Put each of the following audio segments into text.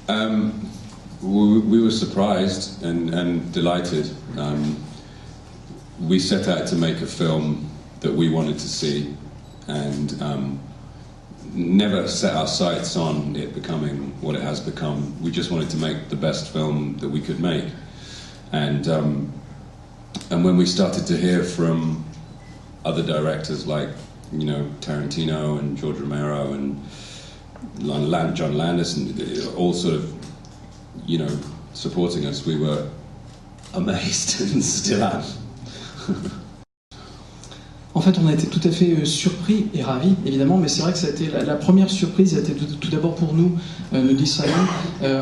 We were surprised and delighted. We set out to make a film that we wanted to see, and never set our sights on it becoming what it has become. We just wanted to make the best film that we could make, and when we started to hear from other directors like, you know, Tarantino and George Romero and John Landis, and all sort of, you know, supporting us, we were amazed and still am. En fait, on a été tout à fait surpris et ravis, évidemment, mais c'est vrai que ça a été la première surprise, a été tout d'abord pour nous, nous dit Simon.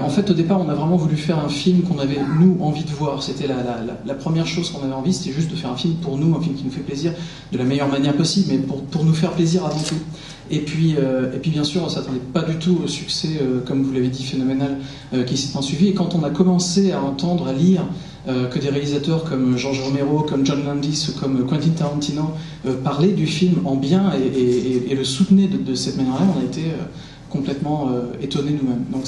En fait, au départ, on a vraiment voulu faire un film qu'on avait, nous, envie de voir. C'était la première chose qu'on avait envie, c'était juste de faire un film pour nous, un film qui nous fait plaisir de la meilleure manière possible, mais pour nous faire plaisir avant tout. Et puis bien sûr, on ne s'attendait pas du tout au succès, comme vous l'avez dit, phénoménal, qui s'est ensuivi. Et quand on a commencé à entendre, à lire que des réalisateurs comme George Romero, comme John Landis ou comme Quentin Tarantino parlaient du film en bien et le soutenaient de cette manière-là, on a été complètement étonnés nous-mêmes. Donc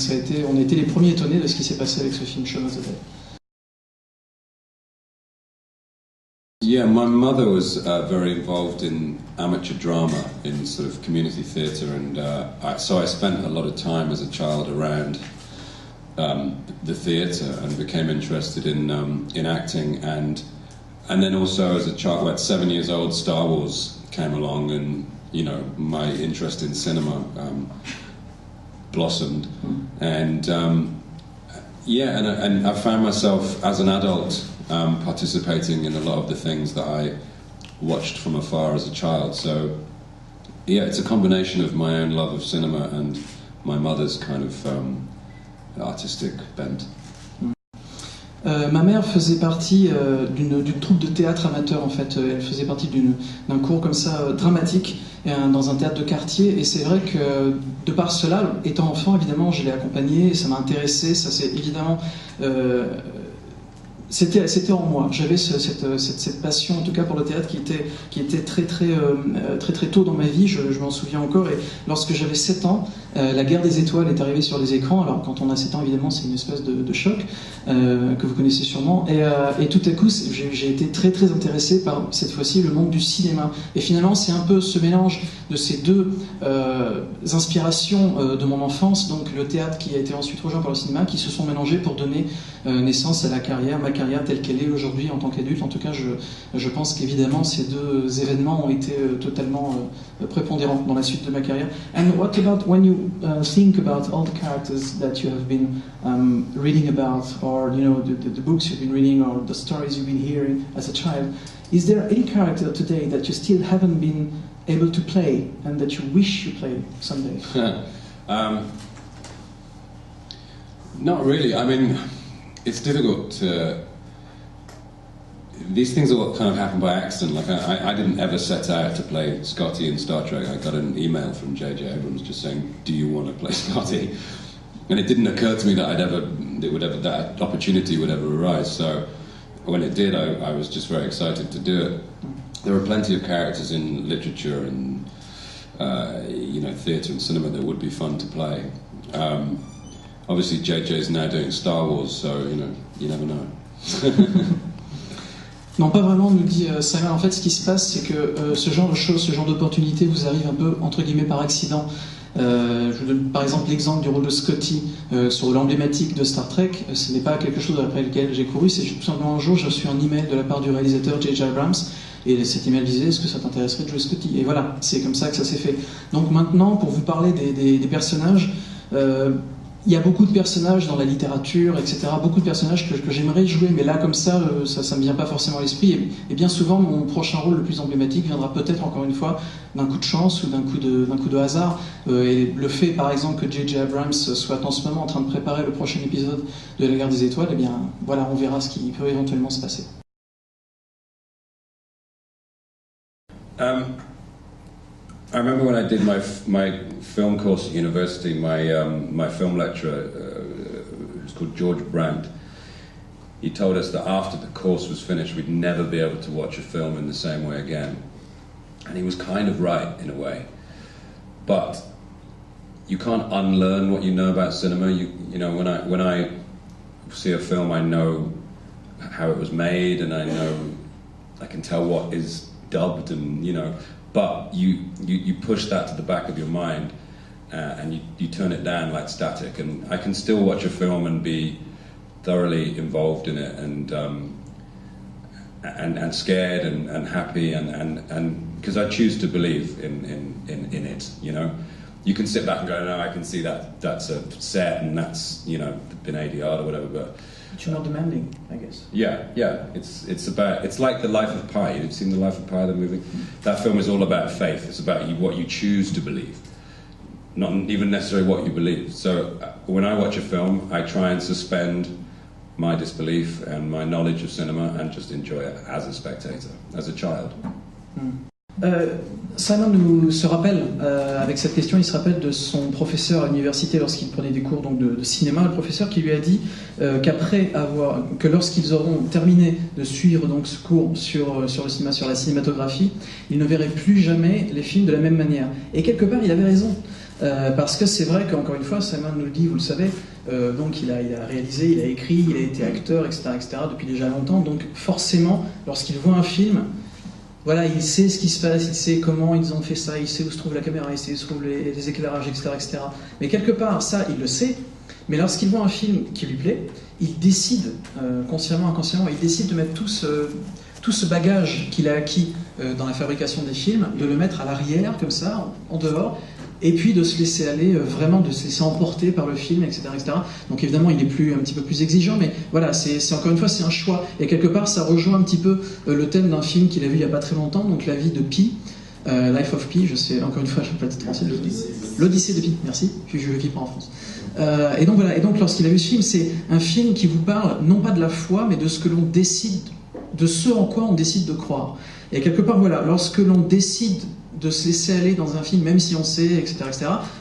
on a été les premiers étonnés de ce qui s'est passé avec ce film, Shaun of the Dead. Yeah, my mother was very involved in amateur drama, in sort of community theatre, and so I spent a lot of time as a child around the theatre and became interested in acting, and then also as a child, at 7 years old, Star Wars came along, and you know, my interest in cinema blossomed, and yeah, and I found myself as an adult participating in a lot of the things that I watched from afar as a child. So yeah, it's a combination of my own love of cinema and my mother's kind of artistic bent. Ma mère faisait partie d'une troupe de théâtre amateur, en fait. Elle faisait partie d'un cours comme ça dramatique dans un théâtre de quartier, et c'est vrai que de par cela, étant enfant, évidemment, je l'ai accompagnée, ça m'a intéressé, ça c'est évidemment... C'était en moi. J'avais cette passion, en tout cas pour le théâtre, qui était très tôt dans ma vie. Je m'en souviens encore. Et lorsque j'avais 7 ans, La Guerre des Étoiles est arrivée sur les écrans. Alors quand on a 7 ans, évidemment, c'est une espèce de choc que vous connaissez sûrement. Et tout à coup, j'ai été très intéressé par cette fois-ci le monde du cinéma. Et finalement, c'est un peu ce mélange de ces deux inspirations de mon enfance, donc le théâtre qui a été ensuite rejoint par le cinéma, qui se sont mélangés pour donner naissance à ma carrière telle qu'elle est aujourd'hui en tant qu'adulte. En tout cas, je pense qu'évidemment ces deux événements ont été totalement prépondérants dans la suite de ma carrière. And what about when you think about all the characters that you have been reading about, or you know the books you've been reading, or the stories you've been hearing as a child? Is there any character today that you still haven't been able to play and that you wish you played someday? Not really. I mean, it's difficult to... These things all kind of happen by accident. Like I didn't ever set out to play Scotty in Star Trek. I got an email from J.J. Abrams just saying, "Do you want to play Scotty?" And it didn't occur to me that that opportunity would ever arise. So when it did, I was just very excited to do it. There are plenty of characters in literature and you know, theatre and cinema that would be fun to play. Obviously, J.J. is now doing Star Wars, so you know, you never know. Non, pas vraiment, nous dit Simon. En fait, ce qui se passe, c'est que ce genre de choses, ce genre d'opportunités vous arrive un peu, entre guillemets, par accident. Je vous donne par exemple l'exemple du rôle de Scotty sur l'emblématique de Star Trek. Ce n'est pas quelque chose après lequel j'ai couru, c'est tout simplement un jour, j'ai reçu un email de la part du réalisateur J.J. Abrams, et cet email disait: est-ce que ça t'intéresserait de jouer Scotty? Et voilà, c'est comme ça que ça s'est fait. Donc maintenant, pour vous parler des personnages, il y a beaucoup de personnages dans la littérature, etc. Beaucoup de personnages que j'aimerais jouer, mais là, comme ça me vient pas forcément à l'esprit. Et bien souvent, mon prochain rôle le plus emblématique viendra peut-être, encore une fois, d'un coup de chance ou d'un coup de hasard. Et le fait, par exemple, que J.J. Abrams soit en ce moment en train de préparer le prochain épisode de La Guerre des Étoiles, eh bien, voilà, on verra ce qui peut éventuellement se passer. I remember when I did my film course at university, my film lecturer, who's called George Brandt, he told us that after the course was finished, we'd never be able to watch a film in the same way again. And he was kind of right, in a way. But you can't unlearn what you know about cinema. You know, when I see a film, I know how it was made, and I can tell what is dubbed, and but you push that to the back of your mind, and you turn it down like static. And I can still watch a film and be thoroughly involved in it, and scared and happy, and because I choose to believe in it. You can sit back and go, no, I can see that's a set, and that's been ADR or whatever, but it's more demanding, I guess. Yeah. It's like The Life of Pi. You've seen The Life of Pi, the movie? That film is all about faith. It's about what you choose to believe, not even necessarily what you believe. So when I watch a film, I try and suspend my disbelief and my knowledge of cinema and just enjoy it as a spectator, as a child. Simon se rappelle, avec cette question, il se rappelle de son professeur à l'université lorsqu'il prenait des cours donc, de cinéma, le professeur qui lui a dit que lorsqu'ils auront terminé de suivre donc, ce cours sur le cinéma, sur la cinématographie, ils ne verraient plus jamais les films de la même manière. Et quelque part, il avait raison. Parce que c'est vrai qu'encore une fois, Simon nous le dit, vous le savez, donc il a réalisé, il a écrit, il a été acteur, etc., depuis déjà longtemps. Donc forcément, lorsqu'il voit un film, voilà, il sait ce qui se passe, il sait comment ils ont fait ça, il sait où se trouve la caméra, il sait où se trouvent les éclairages, etc. Mais quelque part, ça, il le sait. Mais lorsqu'il voit un film qui lui plaît, il décide, consciemment, inconsciemment, il décide de mettre tout ce bagage qu'il a acquis dans la fabrication des films, de le mettre à l'arrière, comme ça, en dehors, et puis de se laisser aller, vraiment de se laisser emporter par le film, etc. Donc évidemment, il est un petit peu plus exigeant, mais voilà, c'est encore une fois, c'est un choix. Et quelque part, ça rejoint un petit peu le thème d'un film qu'il a vu il n'y a pas très longtemps, donc La vie de Pi, Life of Pi, je sais, encore une fois, je ne sais pas le titre français, l'Odyssée de Pi, merci, je ne vis pas en France. Et donc voilà, et donc lorsqu'il a vu ce film, c'est un film qui vous parle, non pas de la foi, mais de ce que l'on décide, de ce en quoi on décide de croire. Et quelque part, voilà, lorsque l'on décide de se laisser aller dans un film, même si on sait, etc.,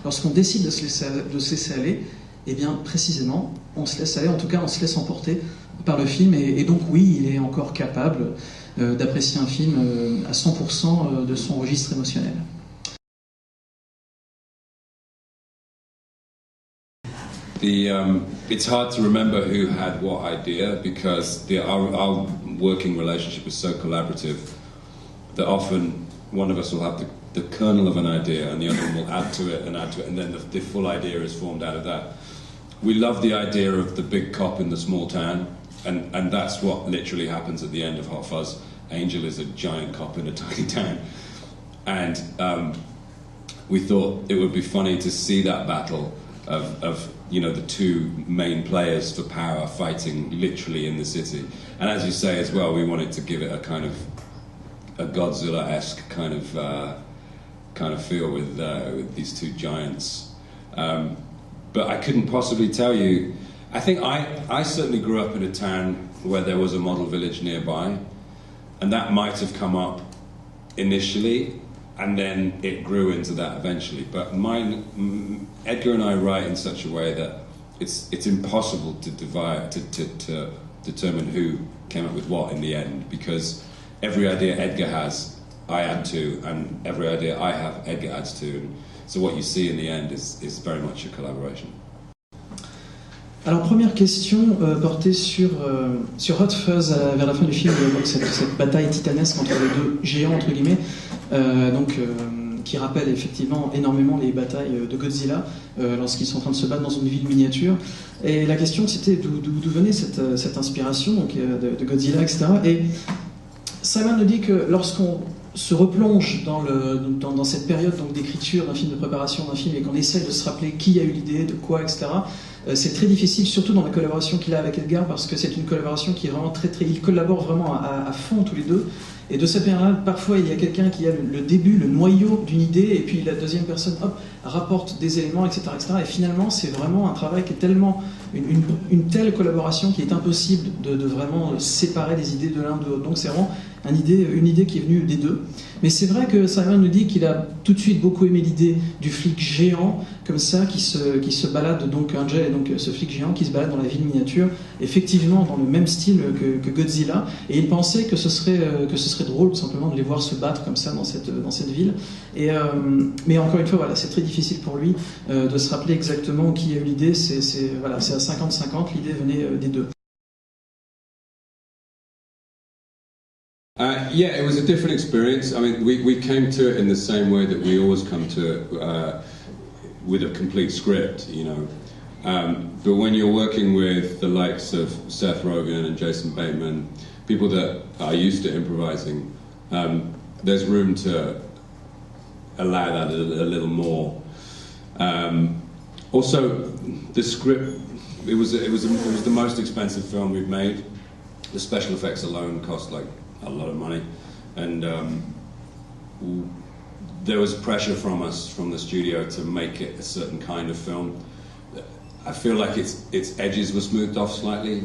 lorsqu'on décide de se laisser aller, eh bien, précisément, on se laisse aller, en tout cas, on se laisse emporter par le film, et donc, oui, il est encore capable d'apprécier un film à 100% de son registre émotionnel. It's hard to remember who had what idea, because our working relationship is so collaborative that often one of us will have the kernel of an idea and the other one will add to it, and then the full idea is formed out of that. We love the idea of the big cop in the small town, and that's what literally happens at the end of Hot Fuzz. Angel is a giant cop in a tiny town, and we thought it would be funny to see that battle of the two main players for power fighting literally in the city. And as you say as well, we wanted to give it a kind of a Godzilla-esque kind of feel with these two giants. But I couldn't possibly tell you. I think I certainly grew up in a town where there was a model village nearby, and that might have come up initially, and then it grew into that eventually. But Edgar and I write in such a way that it's impossible to determine who came up with what in the end, because every idea Edgar has, I add to, and every idea I have, Edgar adds to. And so what you see in the end is very much a collaboration. Alors première question portée sur Hot Fuzz vers la fin du film, donc cette bataille titanesque entre les deux géants entre guillemets, qui rappelle effectivement énormément les batailles de Godzilla lorsqu'ils sont en train de se battre dans une ville miniature. Et la question c'était d'où venait cette inspiration donc, de Godzilla, etc. Et Simon nous dit que lorsqu'on se replonge dans cette période d'écriture d'un film, de préparation d'un film, et qu'on essaie de se rappeler qui a eu l'idée, de quoi, etc., c'est très difficile, surtout dans la collaboration qu'il a avec Edgar, parce que c'est une collaboration qui est vraiment très... Ils collaborent vraiment à fond tous les deux. Et de cette manière-là, parfois il y a quelqu'un qui a le début, le noyau d'une idée, et puis la deuxième personne, hop, rapporte des éléments, etc. Et finalement, c'est vraiment un travail qui est tellement... Une telle collaboration qui est impossible de vraiment séparer des idées de l'un de l'autre. Donc c'est vraiment une idée qui est venue des deux. Mais c'est vrai que Simon nous dit qu'il a tout de suite beaucoup aimé l'idée du flic géant, comme ça, qui se balade, donc Angel, et donc ce flic géant qui se balade dans la ville miniature, effectivement dans le même style que Godzilla, et il pensait que ce serait serait drôle tout simplement de les voir se battre comme ça dans cette ville. Mais encore une fois, voilà, c'est très difficile pour lui de se rappeler exactement qui a eu l'idée. C'est à 50-50, l'idée venait des deux. Yeah, it was a different experience. I mean, we came to it in the same way that we always come to it, with a complete script, you know. But when you're working with the likes of Seth Rogen and Jason Bateman, people that are used to improvising, there's room to allow that a little more. Also, the script, it was the most expensive film we've made. The special effects alone cost like a lot of money, and there was pressure from us, from the studio, to make it a certain kind of film. I feel like its edges were smoothed off slightly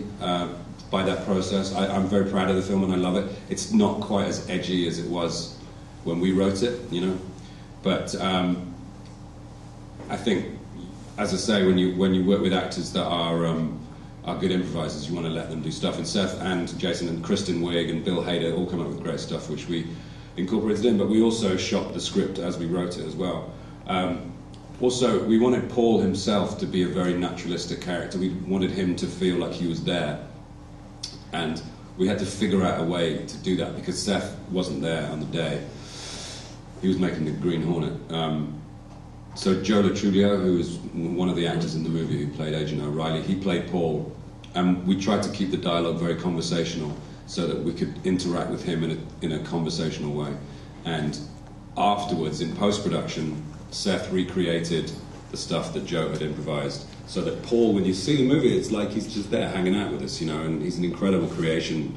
by that process. I'm very proud of the film and I love it. It's not quite as edgy as it was when we wrote it, you know. But I think, as I say, when you work with actors that are good improvisers, you want to let them do stuff. And Seth and Jason and Kristen Wiig and Bill Hader all come up with great stuff, which we incorporated in. But we also shot the script as we wrote it as well. Also, we wanted Paul himself to be a very naturalistic character. We wanted him to feel like he was there. And we had to figure out a way to do that because Seth wasn't there on the day. He was making the Green Hornet. So Joe LaTrulio, who was one of the actors in the movie who played Agent O'Reilly, he played Paul. And we tried to keep the dialogue very conversational so that we could interact with him in a conversational way. And afterwards, in post-production, Seth recreated the stuff that Joe had improvised, so that Paul, when you see the movie, it's like he's just there hanging out with us, you know, and he's an incredible creation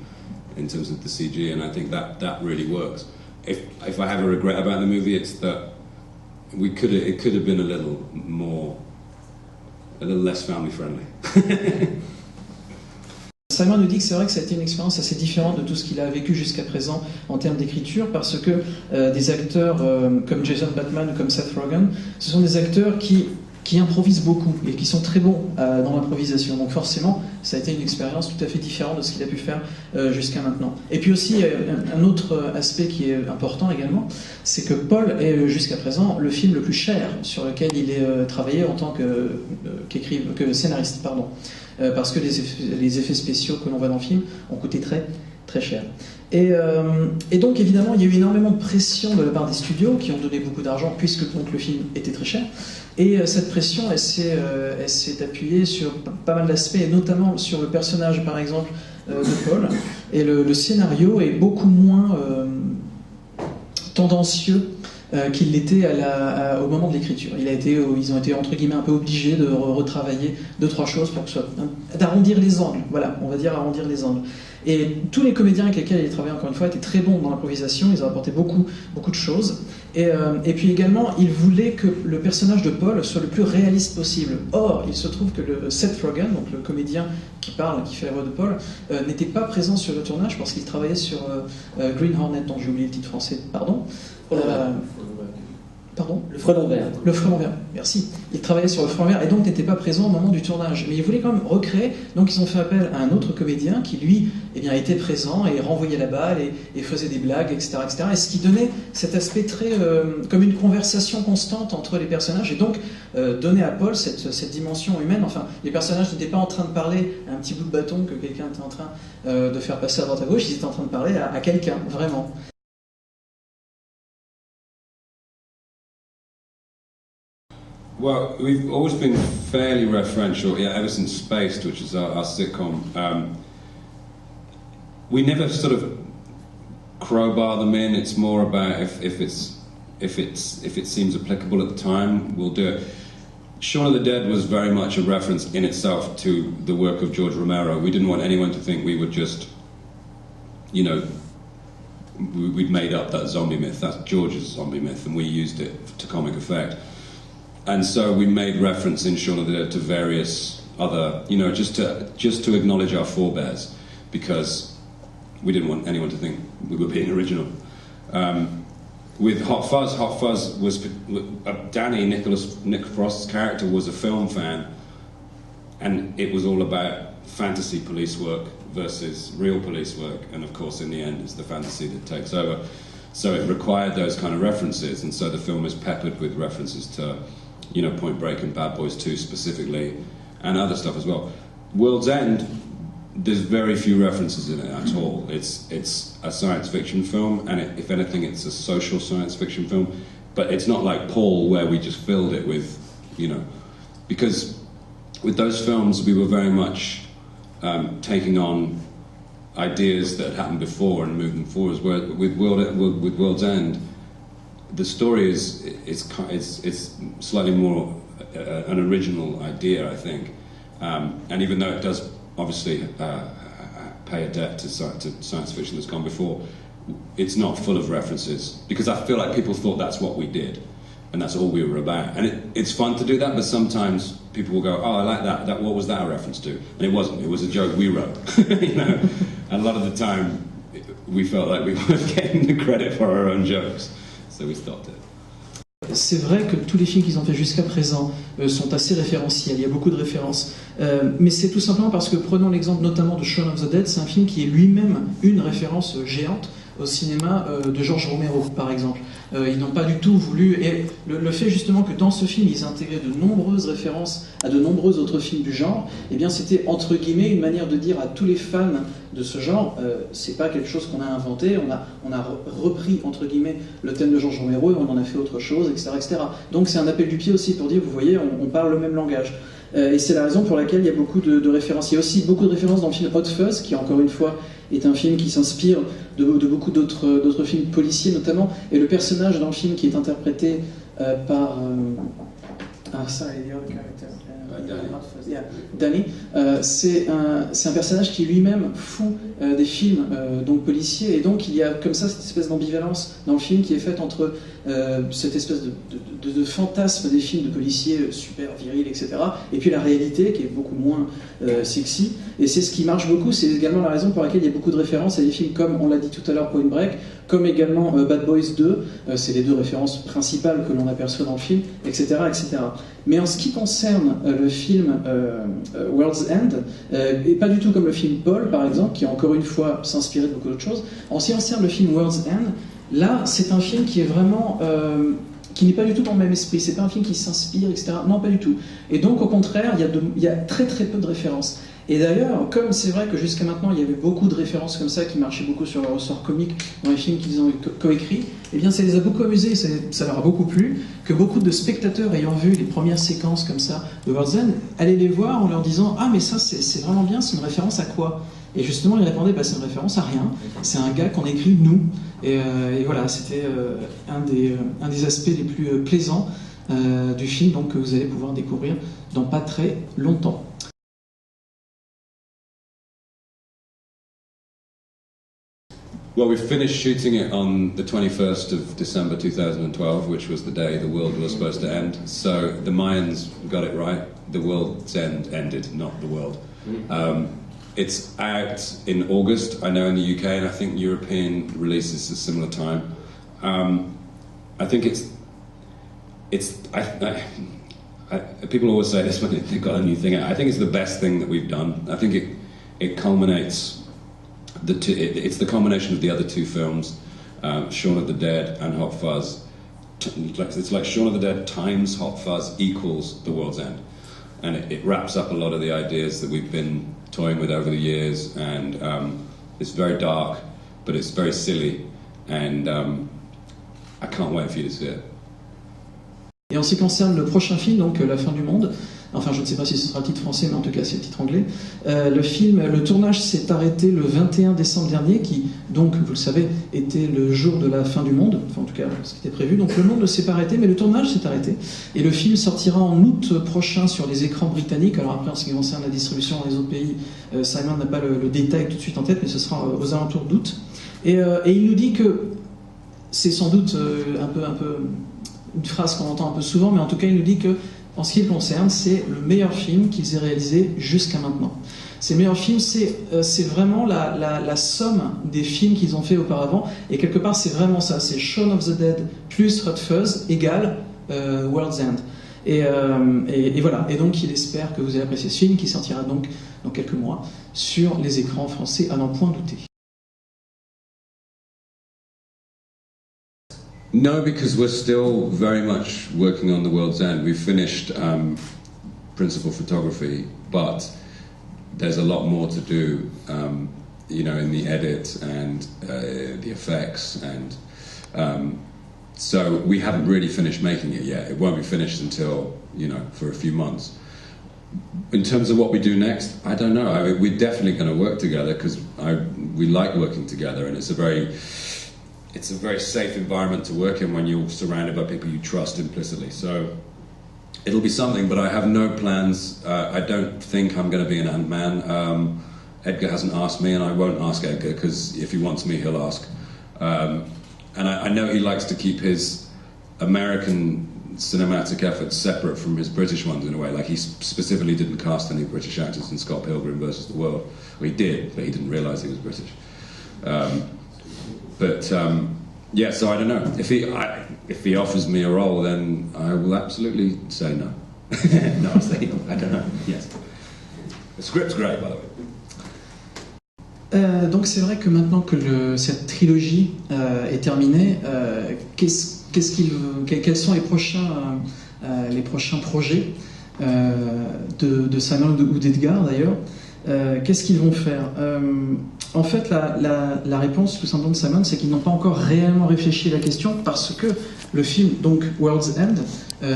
in terms of the CG, and I think that really works. If I have a regret about the movie, it's that it could have been a little less family friendly. Simon nous dit que c'est vrai que ça a été une expérience assez différente de tout ce qu'il a vécu jusqu'à présent en termes d'écriture, parce que des acteurs comme Jason Bateman ou comme Seth Rogen, ce sont des acteurs qui improvisent beaucoup et qui sont très bons dans l'improvisation. Donc forcément, ça a été une expérience tout à fait différente de ce qu'il a pu faire jusqu'à maintenant. Et puis aussi, un autre aspect qui est important également, c'est que Paul est jusqu'à présent le film le plus cher sur lequel il est travaillé en tant que scénariste, pardon. Parce que les effets spéciaux que l'on voit dans le film ont coûté très très cher. Et donc évidemment il y a eu énormément de pression de la part des studios qui ont donné beaucoup d'argent puisque donc le film était très cher. Et cette pression elle s'est appuyée sur pas mal d'aspects, et notamment sur le personnage par exemple de Paul. Et le scénario est beaucoup moins tendancieux qu'il l'était au moment de l'écriture. Ils ont été entre guillemets un peu obligés de retravailler 2-3 choses pour que ce soit d'arrondir les angles. Voilà, on va dire arrondir les angles. Et tous les comédiens avec lesquels il travaillait encore une fois étaient très bons dans l'improvisation. Ils ont apporté beaucoup de choses. Et puis également, il voulait que le personnage de Paul soit le plus réaliste possible. Or, il se trouve que Seth Rogen, donc le comédien qui parle, qui fait la voix de Paul, n'était pas présent sur le tournage parce qu'il travaillait sur Green Hornet, dont j'ai oublié le titre français. Pardon. Pardon ? Le frelon vert. Le frelon vert, merci. Il travaillait sur le frelon vert et donc n'était pas présent au moment du tournage. Mais il voulait quand même recréer, donc ils ont fait appel à un autre comédien qui lui était présent et renvoyait la balle et faisait des blagues, etc., etc. Et ce qui donnait cet aspect très comme une conversation constante entre les personnages et donc donnait à Paul cette dimension humaine. Enfin, les personnages n'étaient pas en train de parler à un petit bout de bâton que quelqu'un était en train de faire passer à droite à gauche, ils étaient en train de parler à quelqu'un, vraiment. Well, we've always been fairly referential, ever since Spaced, which is our sitcom. We never sort of crowbar them in. It's more about if it seems applicable at the time, we'll do it. Shaun of the Dead was very much a reference in itself to the work of George Romero. We didn't want anyone to think we would just, you know, we'd made up that zombie myth. That's George's zombie myth, and we used it to comic effect. And so we made reference in Shaun of the Dead to various other, you know, just to acknowledge our forebears, because we didn't want anyone to think we were being original. With Hot Fuzz was Danny, Nick Frost's character was a film fan, and it was all about fantasy police work, versus real police work, and of course in the end it's the fantasy that takes over. So it required those kind of references, and so the film is peppered with references to, you know, Point Break and Bad Boys 2 specifically, and other stuff as well. World's End, there's very few references in it at all. It's a science fiction film, and if anything, it's a social science fiction film. But it's not like Paul, where we just filled it with, you know, because with those films we were very much taking on ideas that had happened before and moving forward. Where with World's End, the story is slightly more an original idea, I think. And even though it does obviously pay a debt to science fiction that's gone before, it's not full of references, because I feel like people thought that's what we did and that's all we were about. And it's fun to do that, but sometimes people will go, oh, I like that, what was that a reference to? And it wasn't, it was a joke we wrote. You know? And a lot of the time we felt like we weren't getting the credit for our own jokes, so we stopped it. C'est vrai que tous les films qu'ils ont fait jusqu'à présent sont assez référentiels, il y a beaucoup de références. Mais c'est tout simplement parce que, prenons l'exemple notamment de Shaun of the Dead, c'est un film qui est lui-même une référence géante au cinéma de George Romero, par exemple. Ils n'ont pas du tout voulu... Et le fait justement que dans ce film, ils intégraient de nombreuses références à de nombreux autres films du genre, eh bien c'était, entre guillemets, une manière de dire à tous les fans de ce genre, c'est pas quelque chose qu'on a inventé, on a repris, entre guillemets, le thème de George Romero et on en a fait autre chose, etc. etc. Donc c'est un appel du pied aussi pour dire, vous voyez, on parle le même langage. Et c'est la raison pour laquelle il y a beaucoup de références. Il y a aussi beaucoup de références dans le film Hot Fuzz, qui encore une fois est un film qui s'inspire de beaucoup d'autres films policiers notamment. Et le personnage dans le film qui est interprété par... sorry, the other character. Danny, c'est un personnage qui lui-même fout des films donc policiers, et donc il y a comme ça cette espèce d'ambivalence dans le film qui est faite entre cette espèce de fantasme des films de policiers super virils, etc., et puis la réalité qui est beaucoup moins sexy. Et c'est ce qui marche beaucoup, c'est également la raison pour laquelle il y a beaucoup de références à des films comme, on l'a dit tout à l'heure, Point Break, comme également Bad Boys 2, c'est les deux références principales que l'on aperçoit dans le film, etc., etc. Mais en ce qui concerne le film World's End, et pas du tout comme le film Paul, par exemple, qui encore une fois s'inspirait de beaucoup d'autres choses, en ce qui concerne le film World's End, là, c'est un film qui est vraiment... qui n'est pas du tout dans le même esprit, c'est pas un film qui s'inspire, etc. Non, pas du tout. Et donc, au contraire, il y a très très peu de références. Et d'ailleurs, comme c'est vrai que jusqu'à maintenant, il y avait beaucoup de références comme ça qui marchaient beaucoup sur le ressort comique dans les films qu'ils ont coécrits, eh bien, ça les a beaucoup amusés, ça leur a beaucoup plu, que beaucoup de spectateurs ayant vu les premières séquences comme ça de World's End allaient les voir en leur disant « Ah, mais ça, c'est vraiment bien, c'est une référence à quoi ?» Et justement, ils répondaient bah, « C'est une référence à rien, c'est un gars qu'on écrit nous. » Et voilà, c'était un des aspects les plus plaisants du film, donc, que vous allez pouvoir découvrir dans pas très longtemps. Well, we finished shooting it on the 21st of December 2012, which was the day the world was supposed to end. So the Mayans got it right. The world's end ended, not the world. It's out in August, I know, in the UK, and I think European releases a similar time. I think people always say this when they've got a new thing out. I think it's the best thing that we've done. I think it culminates... it's the combination of the other two films, Shaun of the Dead and Hot Fuzz. It's like Shaun of the Dead times Hot Fuzz equals The World's End. And it wraps up a lot of the ideas that we've been toying with over the years, and it's very dark, but it's very silly, and I can't wait for you to see it. Et en ce qui concerne le prochain film, donc La fin du monde, enfin je ne sais pas si ce sera le titre français, mais en tout cas c'est le titre anglais, le tournage s'est arrêté le 21 décembre dernier, qui donc, vous le savez, était le jour de la fin du monde, enfin en tout cas ce qui était prévu, donc le monde ne s'est pas arrêté, mais le tournage s'est arrêté, et le film sortira en août prochain sur les écrans britanniques. Alors après, en ce qui concerne la distribution dans les autres pays, Simon n'a pas le détail tout de suite en tête, mais ce sera aux alentours d'août, et il nous dit que c'est sans doute un peu une phrase qu'on entend un peu souvent, mais en tout cas il nous dit que, en ce qui le concerne, c'est le meilleur film qu'ils aient réalisé jusqu'à maintenant. C'est le meilleur film, c'est vraiment la somme des films qu'ils ont fait auparavant, et quelque part c'est vraiment ça, c'est Shaun of the Dead plus Hot Fuzz égale World's End. Et voilà, et donc il espère que vous avez apprécié ce film, qui sortira donc dans quelques mois, sur les écrans français, à n'en point douter. No, because we're still very much working on The World's End. We've finished principal photography, but there's a lot more to do, you know, in the edit and the effects, and so we haven't really finished making it yet. It won't be finished until, you know, for a few months. In terms of what we do next, I don't know. I mean, we're definitely going to work together because we like working together, and it's a very safe environment to work in when you're surrounded by people you trust implicitly. So it'll be something, but I have no plans. I don't think I'm going to be an Ant-Man. Edgar hasn't asked me, and I won't ask Edgar, because if he wants me, he'll ask. And I know he likes to keep his American cinematic efforts separate from his British ones in a way. Like, he specifically didn't cast any British actors in Scott Pilgrim versus the World. Well, he did, but he didn't realise he was British. Yeah, so I don't know. If he offers me a role, then I will absolutely say no. No, I'll say no. I don't know. Yes. The script's great, by the way. Donc c'est vrai que maintenant que cette trilogie est terminée, quels sont les prochains projets de Simon ou d'Edgar d'ailleurs? Qu'est-ce qu'ils vont faire? En fait, la réponse tout simplement de Simon, c'est qu'ils n'ont pas encore réellement réfléchi à la question, parce que le film, donc World's End,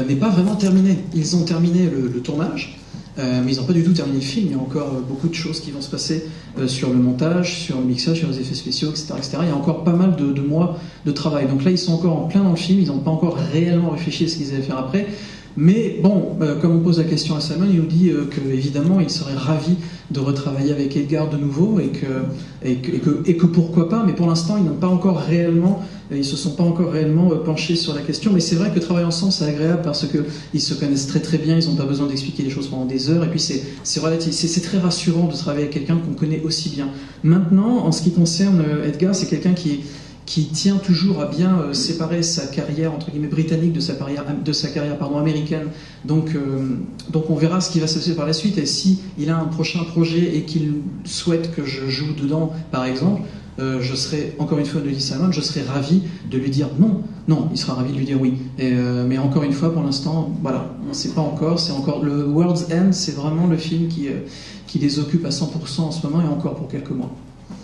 n'est pas vraiment terminé. Ils ont terminé le tournage, mais ils n'ont pas du tout terminé le film. Il y a encore beaucoup de choses qui vont se passer sur le montage, sur le mixage, sur les effets spéciaux, etc., etc. Il y a encore pas mal de mois de travail. Donc là, ils sont encore en plein dans le film, ils n'ont pas encore réellement réfléchi à ce qu'ils allaient faire après. Mais bon, comme on pose la question à Simon, il nous dit qu'évidemment, il serait ravi de retravailler avec Edgar de nouveau, et que pourquoi pas, mais pour l'instant, ils se sont pas encore réellement penchés sur la question. Mais c'est vrai que travailler ensemble, c'est agréable, parce qu'ils se connaissent très très bien, ils n'ont pas besoin d'expliquer les choses pendant des heures, et puis c'est très rassurant de travailler avec quelqu'un qu'on connaît aussi bien. Maintenant, en ce qui concerne Edgar, c'est quelqu'un qui tient toujours à bien séparer sa carrière entre guillemets britannique de sa carrière américaine. Donc on verra ce qui va se passer par la suite, et si il a un prochain projet et qu'il souhaite que je joue dedans, par exemple, je serai, encore une fois, de Simon, je serai ravi de lui dire non, il sera ravi de lui dire oui. Mais encore une fois, pour l'instant, voilà, on ne sait pas encore. C'est encore le World's End, c'est vraiment le film qui les occupe à 100% en ce moment, et encore pour quelques mois.